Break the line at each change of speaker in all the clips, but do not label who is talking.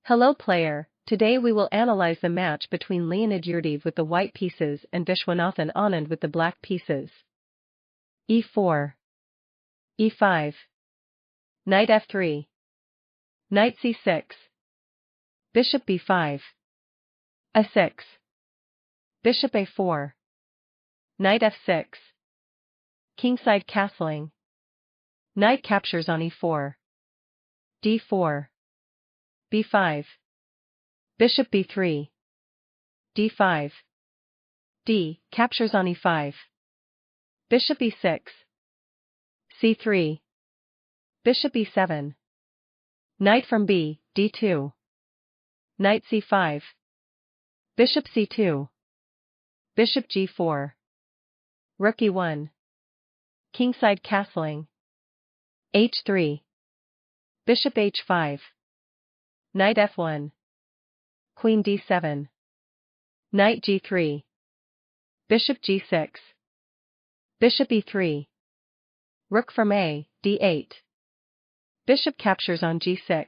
Hello player, today we will analyze the match between Leonid Yurtaev with the white pieces and Viswanathan Anand with the black pieces. e4. e5. Knight f3. Knight c6. Bishop b5. a6. Bishop a4. Knight f6. Kingside castling. Knight captures on e4. d4. b5. Bishop b3. d5. d captures on e5. Bishop e6. c3. Bishop e7. Knight from b, d2. Knight c5. Bishop c2. Bishop g4. Rook e1. Kingside castling. h3. Bishop h5. Knight f1. Queen d7. Knight g3. Bishop g6. Bishop e3. Rook from a, d8. Bishop captures on g6.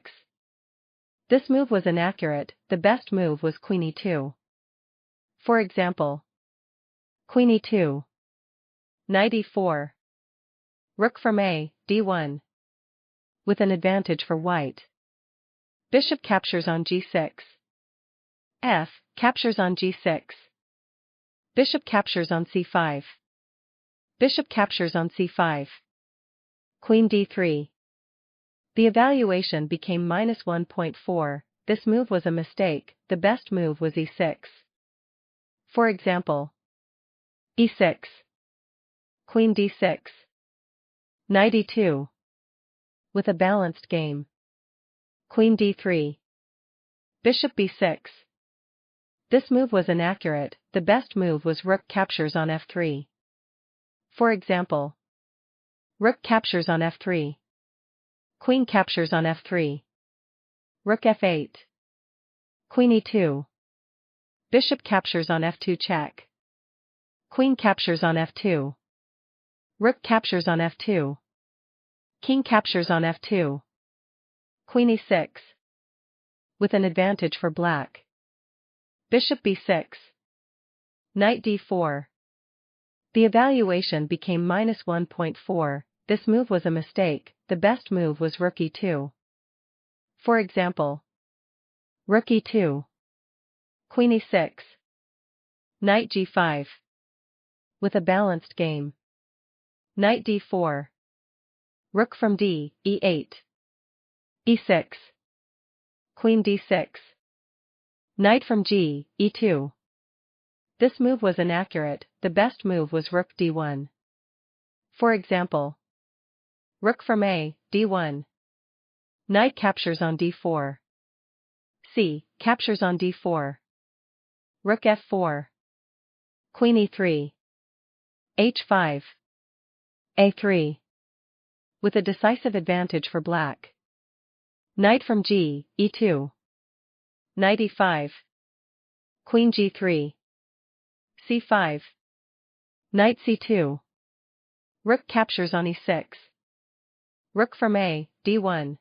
This move was inaccurate, the best move was queen e2. For example, queen e2. Knight e4. Rook from a, d1. With an advantage for white. Bishop captures on g6. F captures on g6. Bishop captures on c5. Bishop captures on c5. Queen d3. The evaluation became -1.4, this move was a mistake, the best move was e6. For example, e6. Queen d6. Knight e2. With a balanced game. Queen d3. Bishop b6. This move was inaccurate, the best move was rook captures on f3. For example, rook captures on f3. Queen captures on f3. Rook f8. Queen e2. Bishop captures on f2 check. Queen captures on f2. Rook captures on f2. King captures on f2. Queen e6. With an advantage for black. Bishop b6. Knight d4. The evaluation became -1.4, this move was a mistake, the best move was rook e2. For example, rook e2. Queen e6. Knight g5. With a balanced game. Knight d4. Rook from d, e8. e6. Queen d6. Knight from g, e2. This move was inaccurate, the best move was rook d1. For example, rook from a, d1. Knight captures on d4. c captures on d4. Rook f4. Queen e3. h5. a3. With a decisive advantage for black. Knight from g, e2. Knight e5. Queen g3. c5. Knight c2. Rook captures on e6. Rook from a, d1.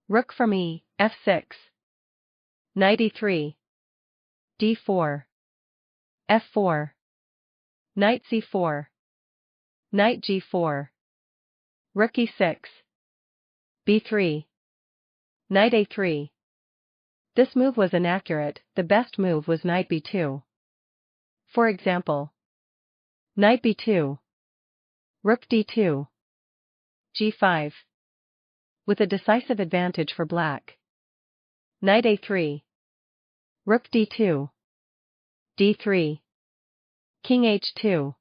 Rook from e, f6. Knight e3. d4. f4. Knight c4. Knight g4. Rook e6. b3. Knight a3. This move was inaccurate, the best move was knight b2. For example, knight b2. Rook d2. g5. With a decisive advantage for black. Knight a3. Rook d2. d3. King h2.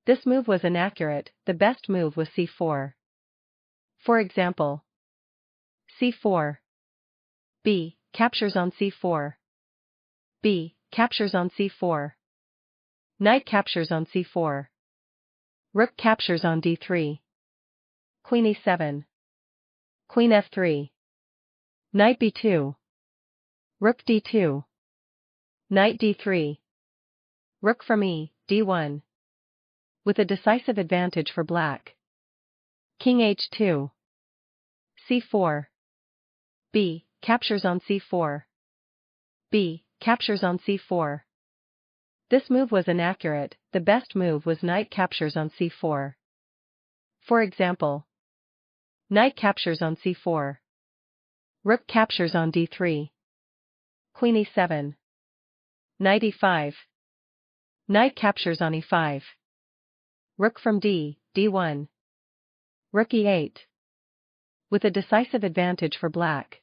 This move was inaccurate, the best move was c4. For example, c4. b captures on c4. b captures on c4. Knight captures on c4. Rook captures on d3. Queen e7. Queen f3. Knight b2. Rook d2. Knight d3. Rook from e, d1. With a decisive advantage for black. King h2. c4. b captures on c4. b. Captures on c4. This move was inaccurate, the best move was knight captures on c4. For example, knight captures on c4. Rook captures on d3. Queen e7. Knight e5. Knight captures on e5. Rook from d1. Rook e8. With a decisive advantage for black.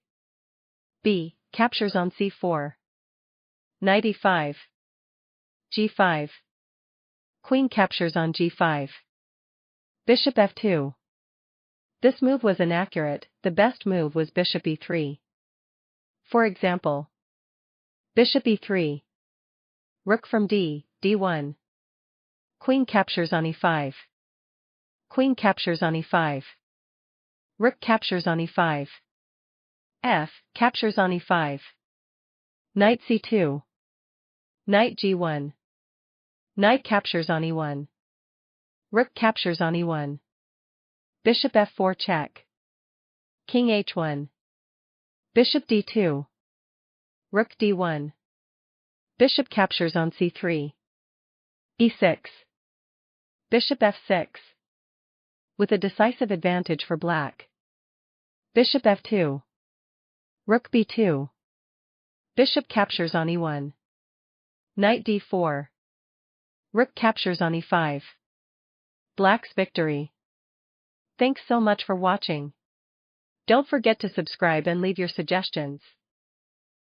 b. Captures on c4. Knight e5. g5. Queen captures on g5. Bishop f2. This move was inaccurate, the best move was bishop e3. For example, bishop e3. Rook from d1. Queen captures on e5. Queen captures on e5. Rook captures on e5. F. Captures on e5. Knight c2. Knight g1. Knight captures on e1. Rook captures on e1. Bishop f4 check. King h1. Bishop d2. Rook d1. Bishop captures on c3. e6. Bishop f6. With a decisive advantage for black. Bishop f2. Rook b2. Bishop captures on e1. Knight d4. Rook captures on e5. Black's victory. Thanks so much for watching. Don't forget to subscribe and leave your suggestions.